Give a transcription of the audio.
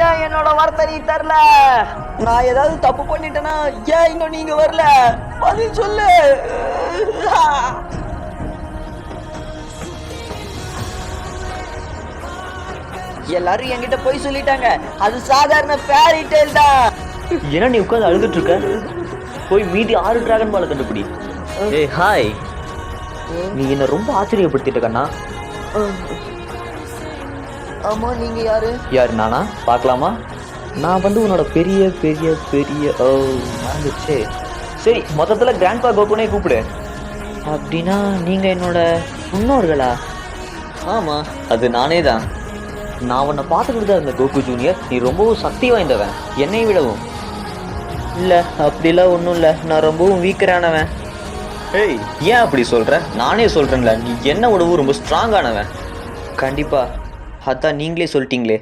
ஏன் என்னோட வார்த்தை நீ தரல? நான் ஏதாவது தப்பு பண்ணிட்டேன்னா ஏன் இன்னும் நீங்க வரல? பதில் சொல்லு. எல்லாரும் என்கிட்ட போய் சொல்லிட்டாங்க, அது சாதாரண ஃபேரி டேல் தான். ஏன்னா நீ உட்காந்து அழுதுட்டு இருக்க? போய் மீதி 6 டிராகன் பாலை கண்டுபிடி. ஏய் ஹாய், நீ என்ன ரொம்ப ஆச்சரியப்படுத்திட்ட கண்ணா. ஆமா, நீங்க யாரு? யார் நானா? பார்க்கலாமா? நான் வந்து உன்னோட பெரிய பெரிய பெரிய மறந்துச்சு. சரி, மொத்தத்துல கிராண்ட்பா கோகுனே கூப்பிடு. அப்படின்னா நீங்க என்னோட முன்னோர்களா? ஆமா, அது நானே தான். நான் உன்னை பார்த்துக்கிட்டு தான் இருந்தேன் கோகு ஜூனியர். நீ ரொம்பவும் சக்தி வாய்ந்தவன், என்னை விடவும். இல்லை, அப்படிலாம் ஒன்றும் இல்லை, நான் ரொம்பவும் வீக்கரானவன். ஏய், ஏன் அப்படி சொல்ற? நானே சொல்றேன்ல, நீ என்ன விடவும் ரொம்ப ஸ்ட்ராங்கானவன். கண்டிப்பா, அதான் நீங்களே சொல்லிட்டீங்களே.